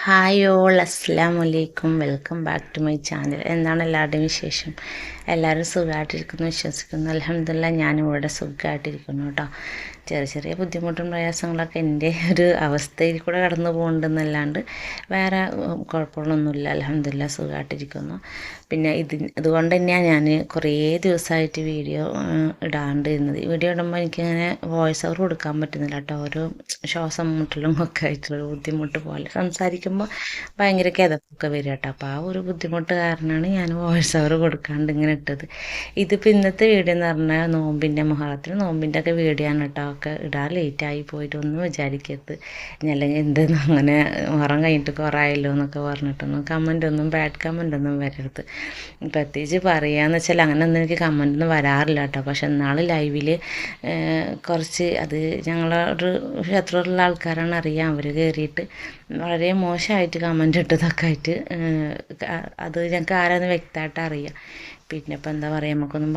Hi all അസ്സലാമു അലൈക്കും welcome back to my channel. എന്താണ് എല്ലാവരുടെയും വിശേഷം? എല്ലാവരും സുഖമായിട്ടിരിക്കുന്നു വിശ്വസിക്കുന്നു. അൽഹംദുലില്ലാ ഞാനിവിടെ സുഖമായിട്ടിരിക്കുന്നു കേട്ടോ. ചെറിയ ചെറിയ ബുദ്ധിമുട്ടും പ്രയാസങ്ങളൊക്കെ എൻ്റെ ഒരു അവസ്ഥയിൽ കൂടെ കടന്നു പോകുന്നുണ്ടെന്നല്ലാണ്ട് വേറെ കുഴപ്പങ്ങളൊന്നുമില്ല. അൽഹംദുലില്ലാ സുഖമായിട്ടിരിക്കുന്നു. പിന്നെ അതുകൊണ്ട് തന്നെയാണ് ഞാൻ കുറേ ദിവസമായിട്ട് വീഡിയോ ഇടാണ്ടിരുന്നത്. വീഡിയോ ഇടുമ്പോൾ എനിക്കിങ്ങനെ വോയിസ് ഓവർ കൊടുക്കാൻ പറ്റുന്നില്ല കേട്ടോ. ഓരോ ശ്വാസം മുട്ടലും ഒക്കെ ആയിട്ടുള്ള ബുദ്ധിമുട്ട് പോലെ സംസാരിക്കുമ്പോൾ ഭയങ്കര കിതപ്പൊക്കെ വരും കേട്ടോ. അപ്പോൾ ആ ഒരു ബുദ്ധിമുട്ട് കാരണമാണ് ഞാൻ വോയിസ് ഓവർ കൊടുക്കാണ്ട് ഇങ്ങനെ ഇട്ടത്. ഇതിപ്പോൾ ഇന്നത്തെ വീഡിയോ എന്ന് പറഞ്ഞാൽ നോമ്പിൻ്റെ ഒക്കെ വീഡിയോ ആണ് കേട്ടോ. ഒക്കെ ഇടാൻ ലേറ്റായി പോയിട്ടൊന്നും വിചാരിക്കരുത്. അല്ലെങ്കിൽ എന്തെന്ന് അങ്ങനെ ഉറം കഴിഞ്ഞിട്ട് കുറേ എന്നൊക്കെ പറഞ്ഞിട്ടൊന്നും ബാഡ് കമൻ്റ് ഒന്നും വരരുത്. പ്രത്യേകിച്ച് പറയുകയെന്ന് വെച്ചാൽ അങ്ങനെയൊന്നും എനിക്ക് കമൻ്റൊന്നും വരാറില്ല കേട്ടോ. പക്ഷെ ഇന്നാൾ ലൈവിൽ കുറച്ച് അത് ഞങ്ങളൊരു ശത്രുള്ള ആൾക്കാരാണ് അറിയാം. അവർ കയറിയിട്ട് വളരെ മോശമായിട്ട് കമൻ്റ് ഇട്ടതൊക്കെ ആയിട്ട് അത് ഞങ്ങൾക്ക് ആരാന്ന് വ്യക്തമായിട്ട് അറിയാം. പിന്നെ ഇപ്പോൾ എന്താ പറയുക, നമുക്കൊന്നും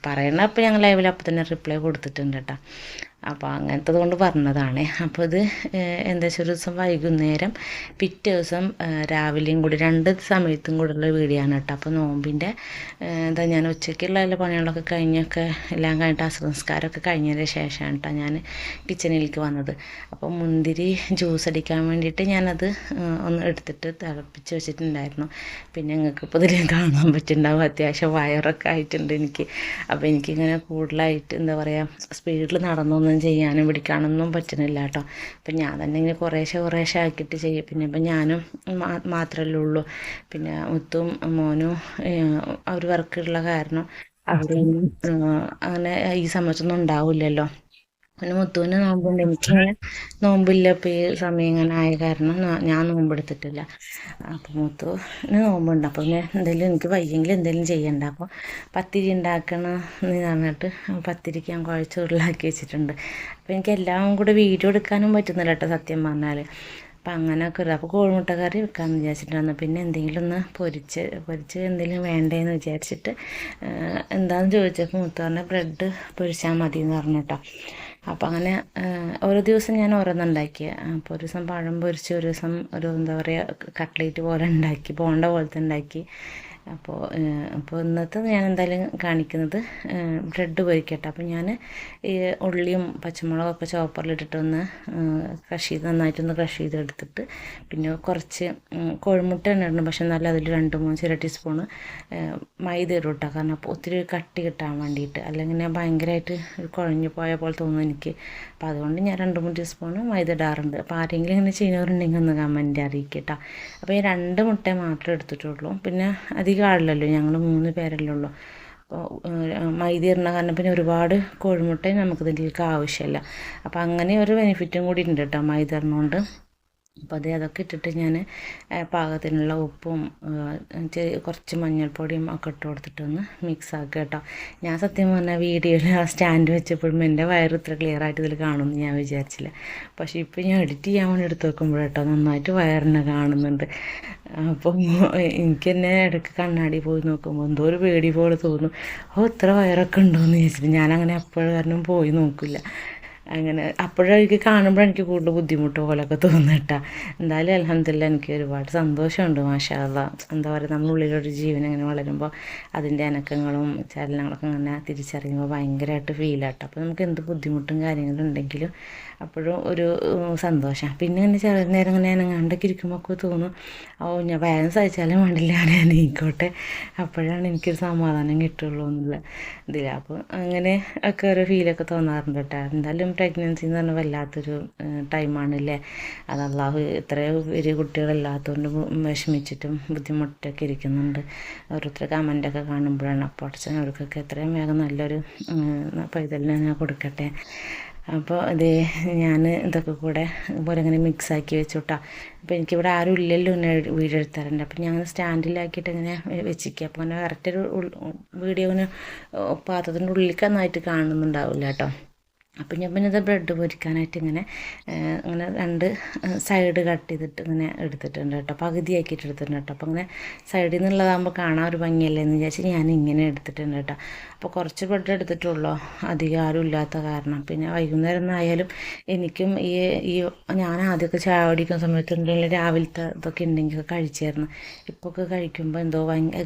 പറയണ അപ്പോൾ ഞങ്ങൾ ലൈവിൽ അപ്പോൾ തന്നെ റിപ്ലൈ കൊടുത്തിട്ടുണ്ട് കേട്ടോ. അപ്പോൾ അങ്ങനത്തത് കൊണ്ട് പറഞ്ഞതാണ്. അപ്പോൾ ഇത് എന്താ വെച്ചാൽ ഒരു ദിവസം വൈകുന്നേരം പിറ്റേ ദിവസം രാവിലെയും കൂടി രണ്ട് സമയത്തും കൂടെയുള്ള വീഡിയോ ആണ് കേട്ടോ. അപ്പോൾ നോമ്പിൻ്റെ എന്താ ഞാൻ ഉച്ചയ്ക്കുള്ള എല്ലാ പണികളൊക്കെ കഴിഞ്ഞൊക്കെ എല്ലാം കഴിഞ്ഞിട്ട് അസ്രംസ്കാരമൊക്കെ കഴിഞ്ഞതിന് ശേഷമാണ് കേട്ടോ ഞാൻ കിച്ചണിലേക്ക് വന്നത്. അപ്പോൾ മുന്തിരി ജ്യൂസ് അടിക്കാൻ വേണ്ടിയിട്ട് ഞാനത് ഒന്ന് എടുത്തിട്ട് തിളപ്പിച്ച് വെച്ചിട്ടുണ്ടായിരുന്നു. പിന്നെ നിങ്ങൾക്ക് ഇപ്പോൾ ഇതിൽ കാണാൻ പറ്റുന്നുണ്ടാവും അത്യാവശ്യം വയറൊക്കെ ആയിട്ടുണ്ട് എനിക്ക്. അപ്പോൾ എനിക്കിങ്ങനെ കൂടുതലായിട്ട് എന്താ പറയുക സ്പീഡിൽ നടന്നൊന്നും ചെയ്യാനും പിടിക്കാനൊന്നും പറ്റുന്നില്ല കേട്ടോ. അപ്പം ഞാൻ തന്നെ ഇങ്ങനെ കുറേശ്ശെ ആക്കിയിട്ട് ചെയ്യും. പിന്നെ ഇപ്പം ഞാനും മാത്രമല്ലേ ഉള്ളൂ. പിന്നെ മുത്തും മോനും അവർ വർക്കുള്ള കാരണം അവരൊന്നും അങ്ങനെ ഈ സമയത്തൊന്നും ഉണ്ടാവില്ലല്ലോ. പിന്നെ മുത്തുവിന് നോമ്പുണ്ട്, എനിക്കിങ്ങനെ നോമ്പില്ല. ഇപ്പോൾ ഈ സമയം ഇങ്ങനെ ആയ കാരണം ഞാൻ നോമ്പെടുത്തിട്ടില്ല. അപ്പോൾ മുത്തുവിന് നോമ്പുണ്ട്. അപ്പോൾ പിന്നെ എന്തെങ്കിലും എനിക്ക് വയ്യെങ്കിൽ എന്തെങ്കിലും ചെയ്യണ്ട. അപ്പോൾ പത്തിരി ഉണ്ടാക്കണം എന്ന് പറഞ്ഞിട്ട് പത്തിരിക്ക് ഞാൻ കുഴച്ച് ഉരുളാക്കി വെച്ചിട്ടുണ്ട്. അപ്പോൾ എനിക്ക് എല്ലാം കൂടെ വീഡിയോ എടുക്കാനും പറ്റുന്നില്ല കേട്ടോ സത്യം പറഞ്ഞാൽ. അപ്പം അങ്ങനെയൊക്കെ ഒരു അപ്പോൾ കോഴിമുട്ട കറി വെക്കാമെന്ന് വിചാരിച്ചിട്ടാണ്. പിന്നെ എന്തെങ്കിലും ഒന്ന് പൊരിച്ച് എന്തെങ്കിലും വേണ്ടേന്ന് വിചാരിച്ചിട്ട് എന്താണെന്ന് ചോദിച്ചപ്പോൾ മുത്ത് പറഞ്ഞാൽ ബ്രെഡ് പൊരിച്ചാൽ മതി എന്ന് പറഞ്ഞു കേട്ടോ. അപ്പോൾ അങ്ങനെ ഓരോ ദിവസം ഞാൻ ഓരോന്നുണ്ടാക്കി. അപ്പോൾ ഒരു ദിവസം പഴം പൊരിച്ച്, ഒരു ദിവസം എന്താ പറയുക കട്ട്ലേറ്റ് പോലെ ഉണ്ടാക്കി, ബോണ്ട പോലത്തെ ഉണ്ടാക്കി. അപ്പോൾ ഇന്നത്തെ ഞാൻ എന്തായാലും കാണിക്കുന്നത് ബ്രെഡ് പൊരിക്കട്ടെ. അപ്പോൾ ഞാൻ ഈ ഉള്ളിയും പച്ചമുളകൊക്കെ ചോപ്പറിലിട്ടിട്ടൊന്ന് നന്നായിട്ടൊന്ന് ക്രഷ് ചെയ്തെടുത്തിട്ട് പിന്നെ കുറച്ച് കോഴിമുട്ട ഇടണം. പക്ഷെ എന്നാലും അതിൽ 2-3 ചെറിയ ടീസ്പൂണ് മൈദ ഇടും കേട്ടോ. കാരണം അപ്പോൾ ഒത്തിരി കട്ടി കിട്ടാൻ വേണ്ടിയിട്ട്, അല്ലെങ്കിൽ ഞാൻ ഭയങ്കരമായിട്ട് കുഴഞ്ഞു പോയ പോലെ തോന്നും എനിക്ക്. അപ്പോൾ അതുകൊണ്ട് ഞാൻ 2-3 ടീസ്പൂണ് മൈദ ഇടാറുണ്ട്. അപ്പോൾ ആരെങ്കിലും ഇങ്ങനെ ചെയ്യുന്നവരുണ്ടെങ്കിൽ ഒന്ന് കമൻറ്റ് അറിയിക്കുക കേട്ടോ. അപ്പോൾ ഈ 2 മുട്ട മാത്രമേ എടുത്തിട്ടുള്ളൂ. പിന്നെ അധികം ആളില്ലല്ലോ, ഞങ്ങൾ 3 പേരല്ലേ ഉള്ളൂ. അപ്പോൾ മൈദ ഇടുന്ന കാരണം പിന്നെ ഒരുപാട് കോഴിമുട്ടയും നമുക്ക് ഇതിലേക്ക് ആവശ്യമില്ല. അപ്പോൾ അങ്ങനെ ഒരു ബെനിഫിറ്റും കൂടി ഉണ്ട് കേട്ടോ മൈദ ഇടുന്നതുകൊണ്ട്. അപ്പോൾ അതൊക്കെ ഇട്ടിട്ട് ഞാൻ പാകത്തിനുള്ള ഉപ്പും കുറച്ച് മഞ്ഞൾപ്പൊടിയും ഒക്കെ ഇട്ട് കൊടുത്തിട്ടൊന്ന് മിക്സ് ആക്കുക കേട്ടോ. ഞാൻ സത്യം പറഞ്ഞാൽ വീഡിയോയിൽ ആ സ്റ്റാൻഡ് വെച്ചപ്പോഴും എൻ്റെ വയറ് ഇത്ര ക്ലിയർ ആയിട്ട് ഇതിൽ കാണുമെന്ന് ഞാൻ വിചാരിച്ചില്ല. പക്ഷേ ഇപ്പോൾ ഞാൻ എഡിറ്റ് ചെയ്യാൻ വേണ്ടി എടുത്ത് നോക്കുമ്പോഴേട്ടോ നന്നായിട്ട് വയറിനെ കാണുന്നുണ്ട്. അപ്പം എനിക്ക് തന്നെ ഇടയ്ക്ക് കണ്ണാടി പോയി നോക്കുമ്പോൾ എന്തോ ഒരു പേടി പോലെ തോന്നും. ഇത്ര വയറൊക്കെ ഉണ്ടോയെന്ന് ചോദിച്ചിട്ട് ഞാനങ്ങനെ എപ്പോഴും കാരണം പോയി നോക്കില്ല. അങ്ങനെ അപ്പോഴെനിക്ക് കാണുമ്പോൾ എനിക്ക് കൂടുതൽ ബുദ്ധിമുട്ട് പോലെയൊക്കെ തോന്നിട്ടാ. എന്തായാലും അൽഹംദുലില്ലാ എനിക്ക് ഒരുപാട് സന്തോഷമുണ്ട്. മാഷാ അല്ലാ. എന്താ പറയുക, നമ്മളുള്ളിലൊരു ജീവൻ ഇങ്ങനെ വളരുമ്പോൾ അതിൻ്റെ അനക്കങ്ങളും ചലനങ്ങളൊക്കെ ഇങ്ങനെ തിരിച്ചറിയുമ്പോൾ ഭയങ്കരമായിട്ട് ഫീലാട്ടോ. അപ്പോൾ നമുക്ക് എന്ത് ബുദ്ധിമുട്ടും കാര്യങ്ങളും ഉണ്ടെങ്കിലും അപ്പോഴും ഒരു സന്തോഷം. പിന്നെ ഇങ്ങനെ ചെറിയ നേരം ഇങ്ങനെ അനങ്ങാണ്ടൊക്കെ ഇരിക്കുമ്പോൾ ഒക്കെ തോന്നും ഞാൻ വേഗം സഹിച്ചാലും വേണ്ടില്ല ഞാൻ എണീക്കോട്ടെ, അപ്പോഴാണ് എനിക്കൊരു സമാധാനം കിട്ടുള്ളൂ എന്നുള്ള ഇതിൽ. അപ്പോൾ അങ്ങനെ ഒക്കെ ഒരു ഫീലൊക്കെ തോന്നാറുണ്ട് കേട്ടോ. എന്തായാലും പ്രഗ്നൻസി എന്ന് പറഞ്ഞാൽ വല്ലാത്തൊരു ടൈമാണല്ലേ. അത് അള്ളാഹു ഇത്രയും വലിയ കുട്ടികളല്ലാത്തതുകൊണ്ട് വിഷമിച്ചിട്ടും ബുദ്ധിമുട്ടൊക്കെ ഇരിക്കുന്നുണ്ട്. ഓരോരുത്തർ കമൻ്റൊക്കെ കാണുമ്പോഴാണ് അപ്പോൾ അച്ഛൻ അവർക്കൊക്കെ എത്രയും വേഗം നല്ലൊരു പൈതലിനെ ഞാൻ കൊടുക്കട്ടെ. അപ്പോൾ ഞാൻ ഇതൊക്കെ കൂടെ ഇതുപോലെ ഇങ്ങനെ മിക്സാക്കി വെച്ചു കേട്ടോ. അപ്പോൾ എനിക്കിവിടെ ആരും ഇല്ലല്ലോ എന്നെ വീഡിയോ എടുത്താറുണ്ട്. അപ്പോൾ ഞാൻ സ്റ്റാൻഡിലാക്കിയിട്ട് ഇങ്ങനെ വെച്ചിരിക്കുക. അപ്പോൾ അങ്ങനെ കറക്റ്റൊരു വീഡിയോന് പാത്രത്തിൻ്റെ ഉള്ളിലേക്ക് നന്നായിട്ട് കാണുന്നുണ്ടാവില്ല കേട്ടോ. അപ്പം ഞാൻ പിന്നെ ഇത് ബ്രെഡ് പൊരിക്കാനായിട്ട് ഇങ്ങനെ ഇങ്ങനെ 2 സൈഡ് കട്ട് ചെയ്തിട്ട് ഇങ്ങനെ എടുത്തിട്ടുണ്ട് കേട്ടോ, പകുതിയാക്കിയിട്ട് എടുത്തിട്ടുണ്ട് കേട്ടോ. അപ്പോൾ ഇങ്ങനെ സൈഡിൽ നിന്നുള്ളതാകുമ്പോൾ കാണാൻ ഒരു ഭംഗിയല്ലേ എന്ന് വിചാരിച്ച് ഞാൻ ഇങ്ങനെ എടുത്തിട്ടുണ്ട് കേട്ടോ. അപ്പോൾ കുറച്ച് ബ്രെഡ് എടുത്തിട്ടുള്ളൂ, അധികം ആരും ഇല്ലാത്ത കാരണം. പിന്നെ വൈകുന്നേരം ആയാലും എനിക്കും ഈ ഞാൻ ആദ്യമൊക്കെ ചായ കുടിക്കുന്ന സമയത്ത് എന്തെങ്കിലും രാവിലത്തെ ഇതൊക്കെ ഉണ്ടെങ്കിൽ കഴിച്ചായിരുന്നു. ഇപ്പോൾ ഒക്കെ കഴിക്കുമ്പോൾ എന്തോ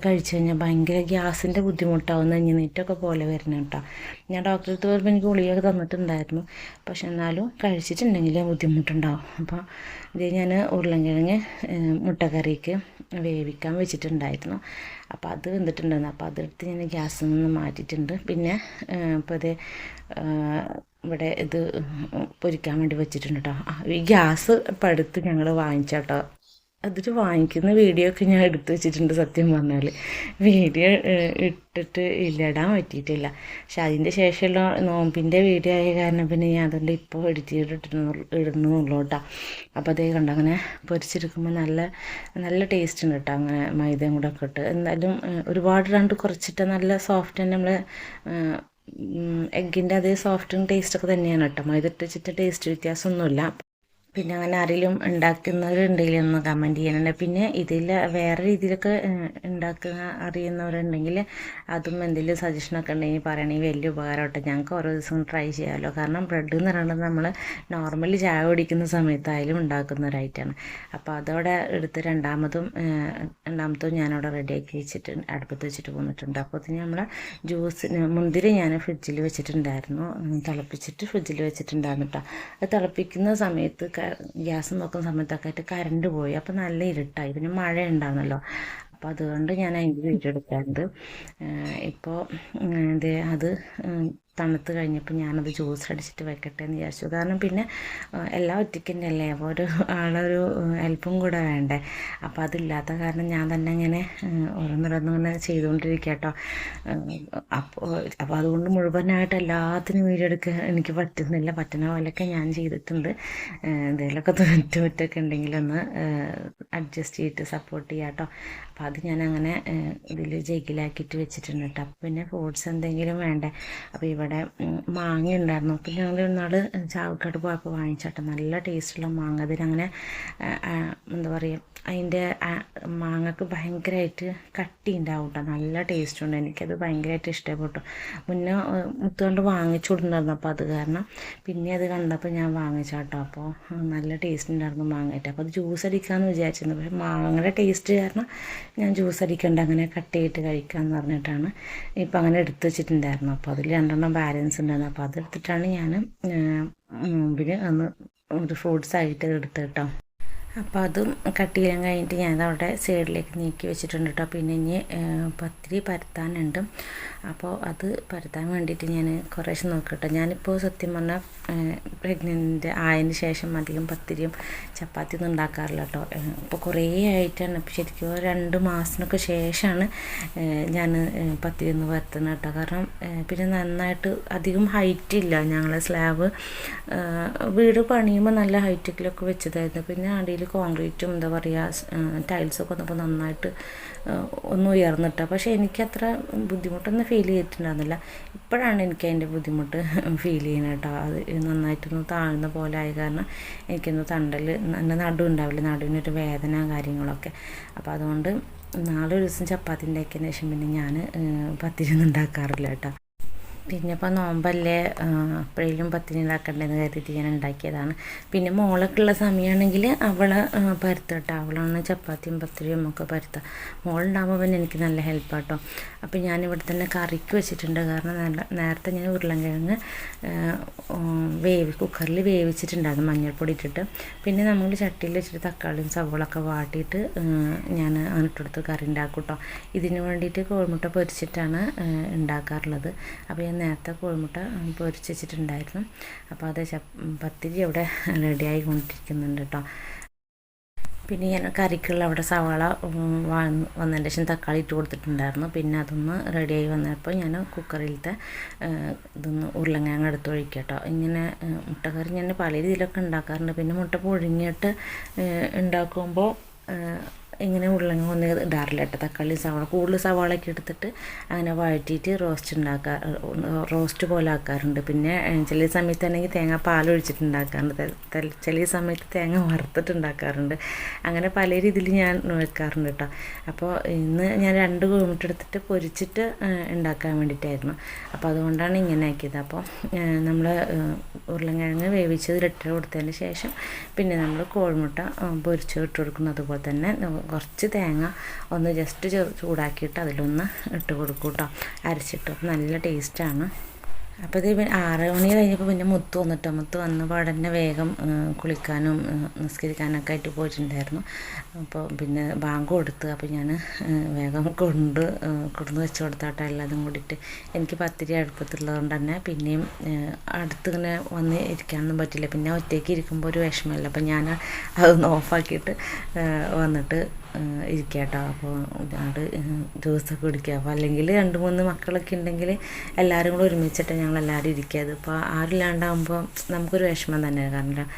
കഴിച്ചു കഴിഞ്ഞാൽ ഭയങ്കര ഗ്യാസിൻ്റെ ബുദ്ധിമുട്ടാവും, നെഞ്ഞിനീറ്റൊക്കെ പോലെ വരുന്നത് കേട്ടോ. ഞാൻ ഡോക്ടറെ അടുത്ത് പോയപ്പോൾ എനിക്ക് ഗുളികയൊക്കെ തന്നിട്ടുണ്ടായിരുന്നു, പക്ഷെ എന്നാലും കഴിച്ചിട്ടുണ്ടെങ്കിൽ ബുദ്ധിമുട്ടുണ്ടാവും. അപ്പോൾ ഇത് ഞാൻ ഉരുളൻകിഴങ്ങ് മുട്ടക്കറിക്ക് വേവിക്കാൻ വെച്ചിട്ടുണ്ടായിരുന്നു. അപ്പോൾ അത് വെന്തിട്ടുണ്ടായിരുന്നു. അപ്പോൾ അതെടുത്ത് ഞാൻ ഗ്യാസിൽ നിന്ന് മാറ്റിയിട്ടുണ്ട്. പിന്നെ ഇപ്പോൾ ഇത് ഇവിടെ ഇത് പൊരിക്കാൻ വേണ്ടി വെച്ചിട്ടുണ്ട് കേട്ടോ. ഈ ഗ്യാസ് ഇപ്പോൾ അടുത്ത് ഞങ്ങൾ വാങ്ങിച്ചാട്ടോ. അതൊരു വാങ്ങിക്കുന്ന വീഡിയോ ഒക്കെ ഞാൻ എടുത്തു വെച്ചിട്ടുണ്ട്. സത്യം പറഞ്ഞാൽ വീഡിയോ ഇട്ടിട്ട് ഇടാൻ പറ്റിയിട്ടില്ല. പക്ഷെ അതിൻ്റെ ശേഷമുള്ള നോമ്പിൻ്റെ വീഡിയോ ആയ കാരണം പിന്നെ ഞാൻ അതുകൊണ്ട് ഇപ്പോൾ എഡിറ്റ് ചെയ്തിട്ട് ഇടുന്നുള്ളൂ കേട്ടോ. അപ്പോൾ അതേ കണ്ടോ, അങ്ങനെ പൊരിച്ചെടുക്കുമ്പോൾ നല്ല ടേസ്റ്റ് ഉണ്ട് കേട്ടോ. അങ്ങനെ മൈദയും കൂടെ ഒക്കെ ഇട്ട് എന്തായാലും ഒരുപാട് കുറച്ചിട്ട് നല്ല സോഫ്റ്റ് തന്നെ നമ്മൾ എഗ്ഗിൻ്റെ അതേ സോഫ്റ്റും ടേസ്റ്റൊക്കെ തന്നെയാണ് കേട്ടോ. മൈദ ഇട്ട് വെച്ചിട്ട് ടേസ്റ്റ് വ്യത്യാസമൊന്നുമില്ല. പിന്നെ അങ്ങനെ ആരെങ്കിലും ഉണ്ടാക്കുന്നവരുണ്ടെങ്കിൽ ഒന്ന് കമൻറ്റ് ചെയ്യാനുണ്ട്. പിന്നെ ഇതിൽ വേറെ രീതിയിലൊക്കെ ഉണ്ടാക്കുന്ന അറിയുന്നവരുണ്ടെങ്കിൽ അതും എന്തെങ്കിലും സജഷനൊക്കെ ഉണ്ടെങ്കിൽ പറയണമെങ്കിൽ വലിയ ഉപകാരമായിട്ട് ഞങ്ങൾക്ക് ഓരോ ദിവസവും ട്രൈ ചെയ്യാമല്ലോ. കാരണം ബ്രെഡ് എന്ന് പറയുന്നത് നമ്മൾ നോർമലി ചായ കുടിക്കുന്ന സമയത്തായാലും ഉണ്ടാക്കുന്ന ഒരു ഐറ്റമാണ്. അപ്പോൾ അതവിടെ എടുത്ത് രണ്ടാമത്തും ഞാനവിടെ റെഡിയാക്കി വെച്ചിട്ട് അടുപ്പത്ത് വെച്ചിട്ട് പോന്നിട്ടുണ്ട്. അപ്പോൾ അതിന് നമ്മൾ മുന്തിരി ഞാൻ ഫ്രിഡ്ജിൽ വെച്ചിട്ടുണ്ടായിരുന്നു, തിളപ്പിച്ചിട്ട് ഫ്രിഡ്ജിൽ വെച്ചിട്ടുണ്ടായിരുന്നു കേട്ടോ. അത് തിളപ്പിക്കുന്ന സമയത്ത് ഗ്യാസ് നോക്കുന്ന സമയത്തൊക്കെ ആയിട്ട് കറണ്ട് പോയി. അപ്പോൾ നല്ല ഇരുട്ടായി, പിന്നെ മഴ ഉണ്ടാകുന്നല്ലോ. അപ്പോൾ അതുകൊണ്ട് ഞാൻ അതിൻ്റെ വീഡിയോ എടുക്കാറുണ്ട്. ഇപ്പോൾ അത് തണുത്ത് കഴിഞ്ഞപ്പോൾ ഞാനത് ജ്യൂസ് അടിച്ചിട്ട് വെക്കട്ടെ എന്ന് വിചാരിച്ചു. കാരണം പിന്നെ എല്ലാം ഒറ്റയ്ക്കന്നെ അല്ലേ, അപ്പോൾ ഒരു ആളൊരു ഹെൽപ്പും കൂടെ വേണ്ടേ. അപ്പോൾ അതില്ലാത്ത കാരണം ഞാൻ തന്നെ ഇങ്ങനെ ഓരോന്നിങ്ങനെ ചെയ്തുകൊണ്ടിരിക്കുക കേട്ടോ. അപ്പോൾ അതുകൊണ്ട് മുഴുവനായിട്ട് എല്ലാത്തിനും വീഡിയോ എടുക്കാൻ എനിക്ക് പറ്റുന്നില്ല. പറ്റുന്ന പോലെയൊക്കെ ഞാൻ ചെയ്തിട്ടുണ്ട്. എന്തെങ്കിലുമൊക്കെ തെറ്റൊക്കെ ഉണ്ടെങ്കിലൊന്ന് അഡ്ജസ്റ്റ് ചെയ്തിട്ട് സപ്പോർട്ട് ചെയ്യാം കേട്ടോ. അപ്പോൾ അത് ഞാനങ്ങനെ ഇതിൽ ജഗ്ഗിലാക്കിയിട്ട് വെച്ചിട്ടുണ്ട് കേട്ടോ. അപ്പോൾ പിന്നെ ഫ്രൂട്ട്സ് എന്തെങ്കിലും വേണ്ടേ. അപ്പോൾ ഇവിടെ മാങ്ങ ഉണ്ടായിരുന്നു. അപ്പോൾ ഞങ്ങൾ ഇന്നാൾ ചാവക്കാട് പോയപ്പോൾ വാങ്ങിച്ചാട്ടോ. നല്ല ടേസ്റ്റുള്ള മാങ്ങ. അതിനങ്ങനെ എന്താ പറയുക, അതിൻ്റെ മാങ്ങക്ക് ഭയങ്കരമായിട്ട് കട്ടി ഉണ്ടാവും കേട്ടോ. നല്ല ടേസ്റ്റ് ഉണ്ട്. എനിക്കത് ഭയങ്കരമായിട്ട് ഇഷ്ടപ്പെട്ടു. മുന്നേ മുത്തുകൊണ്ട് വാങ്ങിച്ചു കൊടുത്തിട്ടുണ്ടായിരുന്നു. അപ്പോൾ അത് കാരണം പിന്നെ അത് കണ്ടപ്പോൾ ഞാൻ വാങ്ങിച്ചാട്ടോ. അപ്പോൾ നല്ല ടേസ്റ്റ് ഉണ്ടായിരുന്നു മാങ്ങയിട്ട്. അപ്പോൾ അത് ജ്യൂസ് അടിക്കാമെന്ന് വിചാരിച്ചിരുന്നു. പക്ഷേ മാങ്ങയുടെ ടേസ്റ്റ് കാരണം ഞാൻ ജ്യൂസ് അടിക്കേണ്ട, അങ്ങനെ കട്ട് ചെയ്തിട്ട് കഴിക്കാമെന്ന് പറഞ്ഞിട്ടാണ് ഇപ്പം അങ്ങനെ എടുത്ത് വെച്ചിട്ടുണ്ടായിരുന്നു. അപ്പോൾ അതിൽ 2 ബാലൻസ് ഉണ്ടായിരുന്നു. അപ്പോൾ അതെടുത്തിട്ടാണ് ഞാൻ മുമ്പിൽ അന്ന് ഒരു ഫ്രൂട്ട്സ് ആയിട്ട് എടുത്ത് കേട്ടോ. അപ്പോൾ അതും കട്ട് ചെയ്യാൻ കഴിഞ്ഞിട്ട് ഞാനതവിടെ സൈഡിലേക്ക് നീക്കി വെച്ചിട്ടുണ്ട് കേട്ടോ. പിന്നെ ഇനി പത്തിരി പരത്താനുണ്ട്. അപ്പോൾ അത് പരത്താൻ വേണ്ടിയിട്ട് ഞാൻ കുറേശ്ശെ നോക്കട്ടെ. ഞാനിപ്പോൾ സത്യം പറഞ്ഞാൽ പ്രഗ്നൻ്റ് ആയതിന് ശേഷം അധികം പത്തിരിയും ചപ്പാത്തിയൊന്നും ഉണ്ടാക്കാറില്ല കേട്ടോ. ഇപ്പോൾ കുറേ ആയിട്ടാണ്, ഇപ്പോൾ ശരിക്കും 2 മാസത്തിനൊക്കെ ശേഷമാണ് ഞാൻ പത്തിരി ഒന്ന് പരത്തുന്നത് കേട്ടോ. കാരണം പിന്നെ നന്നായിട്ട് അധികം ഹൈറ്റ് ഇല്ല. ഞങ്ങളെ സ്ലാബ് വീട് പണിയുമ്പോൾ നല്ല ഹൈറ്റിലൊക്കെ വെച്ചതായിരുന്നു. പിന്നെ അടിയിൽ കോൺക്രീറ്റും എന്താ പറയുക ടൈൽസൊക്കെ വന്നപ്പോൾ നന്നായിട്ട് ഒന്ന് ഉയർന്നിട്ട. പക്ഷേ എനിക്കത്ര ബുദ്ധിമുട്ടൊന്നും ഫീൽ ചെയ്തിട്ടുണ്ടായിരുന്നില്ല. ഇപ്പോഴാണ് എനിക്ക് അതിൻ്റെ ബുദ്ധിമുട്ട് ഫീൽ ചെയ്യുന്നത് കേട്ടോ. അത് നന്നായിട്ടൊന്ന് താഴ്ന്ന പോലെ ആയ കാരണം എനിക്കൊന്ന് തണ്ടൽ എൻ്റെ നടു ഉണ്ടാവില്ല, നടുവിനൊരു വേദന കാര്യങ്ങളൊക്കെ. അപ്പോൾ അതുകൊണ്ട് നാളെ ഒരു ദിവസം ചപ്പാത്തി ഉണ്ടാക്കിയതിന് ശേഷം പിന്നെ ഞാൻ പത്തിരി ഒന്നും ഉണ്ടാക്കാറില്ല കേട്ടോ. പിന്നെ ഇപ്പോൾ നോമ്പല്ലേ, എപ്പോഴേലും പത്തിരി ഉണ്ടാക്കണ്ടെന്ന് കരുതിയിട്ട് ഞാൻ ഉണ്ടാക്കിയതാണ്. പിന്നെ മോളൊക്കെ ഉള്ള സമയമാണെങ്കിൽ അവളെ പരത്തട്ടോ. അവളാണ് ചപ്പാത്തിയും പത്തിരിയും ഒക്കെ പരത്തുക. മോളുണ്ടാകുമ്പോൾ പിന്നെ എനിക്ക് നല്ല ഹെൽപ്പാട്ടോ. അപ്പോൾ ഞാനിവിടെ തന്നെ കറിക്ക് വെച്ചിട്ടുണ്ട്. കാരണം നേരത്തെ ഞാൻ ഉരുളൻകിഴങ്ങ് കുക്കറിൽ വേവിച്ചിട്ടുണ്ടായിരുന്നു മഞ്ഞൾപ്പൊടി ഇട്ടിട്ട്. പിന്നെ നമ്മൾ ചട്ടിയിൽ വെച്ചിട്ട് തക്കാളിയും സവോളൊക്കെ വാട്ടിയിട്ട് ഞാൻ അങ്ങോട്ടെടുത്ത് കറി ഉണ്ടാക്കും കേട്ടോ. ഇതിന് വേണ്ടിയിട്ട് കോഴിമുട്ട പൊരിച്ചിട്ടാണ് ഉണ്ടാക്കാറുള്ളത്. അപ്പോൾ ഞാൻ നേരത്തെ കോഴിമുട്ട പൊരിച്ച് വെച്ചിട്ടുണ്ടായിരുന്നു. അപ്പോൾ അത് പത്തിരി അവിടെ റെഡിയായി കൊണ്ടിരിക്കുന്നുണ്ട് കേട്ടോ. പിന്നെ ഞാൻ കറിക്കുള്ള അവിടെ സവാള വന്നതിന് ശേഷം തക്കാളി ഇട്ട് കൊടുത്തിട്ടുണ്ടായിരുന്നു. പിന്നെ അതൊന്ന് റെഡിയായി വന്നപ്പോൾ ഞാൻ കുക്കറിലത്തെ ഇതൊന്ന് ഉരുളക്കിഴങ്ങ് എടുത്ത് ഒഴിക്കുക കേട്ടോ. ഇങ്ങനെ മുട്ടക്കറി ഞാൻ പല രീതിയിലൊക്കെ ഉണ്ടാക്കാറുണ്ട്. പിന്നെ മുട്ട പുഴുങ്ങിയിട്ട് ഉണ്ടാക്കുമ്പോൾ ഇങ്ങനെ ഉരുളങ്ങ ഒന്നും ഇടാറില്ല കേട്ടോ. തക്കാളി സവാള കൂടുതൽ സവാളയൊക്കെ എടുത്തിട്ട് അങ്ങനെ വഴറ്റിയിട്ട് റോസ്റ്റ് പോലെ ആക്കാറുണ്ട്. പിന്നെ ചില സമയത്താണെങ്കിൽ തേങ്ങ പാലൊഴിച്ചിട്ടുണ്ടാക്കാറുണ്ട്, ചില സമയത്ത് തേങ്ങ വറുത്തിട്ടുണ്ടാക്കാറുണ്ട്. അങ്ങനെ പല രീതിയിൽ ഞാൻ വെക്കാറുണ്ട് കേട്ടോ. അപ്പോൾ ഇന്ന് ഞാൻ 2 കോഴിമുട്ട എടുത്തിട്ട് പൊരിച്ചിട്ട് ഉണ്ടാക്കാൻ വേണ്ടിയിട്ടായിരുന്നു. അപ്പോൾ അതുകൊണ്ടാണ് ഇങ്ങനെ ആക്കിയത്. അപ്പോൾ നമ്മൾ ഉരുളക്കിഴങ്ങ് വേവിച്ചതിലിട്ട് കൊടുത്തതിന് ശേഷം പിന്നെ നമ്മൾ കോഴിമുട്ട പൊരിച്ച് ഇട്ട് കൊടുക്കുന്നു. അതുപോലെ തന്നെ കുറച്ച് തേങ്ങ ഒന്ന് ജസ്റ്റ് ചൂടാക്കിയിട്ട് അതിലൊന്ന് ഇട്ട് കൊടുക്കും കേട്ടോ, അരച്ചിട്ട്. അപ്പോൾ നല്ല ടേസ്റ്റാണ്. അപ്പോൾ ഇത് 6 മണി കഴിഞ്ഞപ്പോൾ പിന്നെ മുത്ത് വന്നിട്ടോ. മുത്ത് വന്നപ്പോൾ തന്നെ വേഗം കുളിക്കാനും നിസ്കരിക്കാനൊക്കെ ആയിട്ട് പോയിട്ടുണ്ടായിരുന്നു. അപ്പോൾ പിന്നെ ബാങ്ക് കൊടുത്ത് അപ്പോൾ ഞാൻ വേഗം കൊണ്ടുവന്ന് വെച്ച് കൊടുത്താട്ടോ എല്ലാതും കൂടിയിട്ട്. എനിക്ക് പത്തിരി അടുപ്പത്തുള്ളത് കൊണ്ട് തന്നെ പിന്നെയും അടുത്തിങ്ങനെ വന്ന് ഇരിക്കാനൊന്നും പറ്റില്ല. പിന്നെ ഒറ്റയ്ക്ക് ഇരിക്കുമ്പോൾ ഒരു വിഷമമില്ല. അപ്പോൾ ഞാൻ അതൊന്ന് ഓഫാക്കിയിട്ട് വന്നിട്ട് ഇരിക്കുക കേട്ടോ. അപ്പോൾ അത് ജ്യൂസൊക്കെ കുടിക്കുക. അപ്പോൾ അല്ലെങ്കിൽ 2-3 മക്കളൊക്കെ ഉണ്ടെങ്കിൽ എല്ലാവരും കൂടെ ഒരുമിച്ചിട്ട് ഞങ്ങളെല്ലാവരും ഇരിക്കുക. അതിപ്പോൾ ആരില്ലാണ്ടാകുമ്പോൾ നമുക്കൊരു വിഷമം തന്നെയാണ്. കാരണം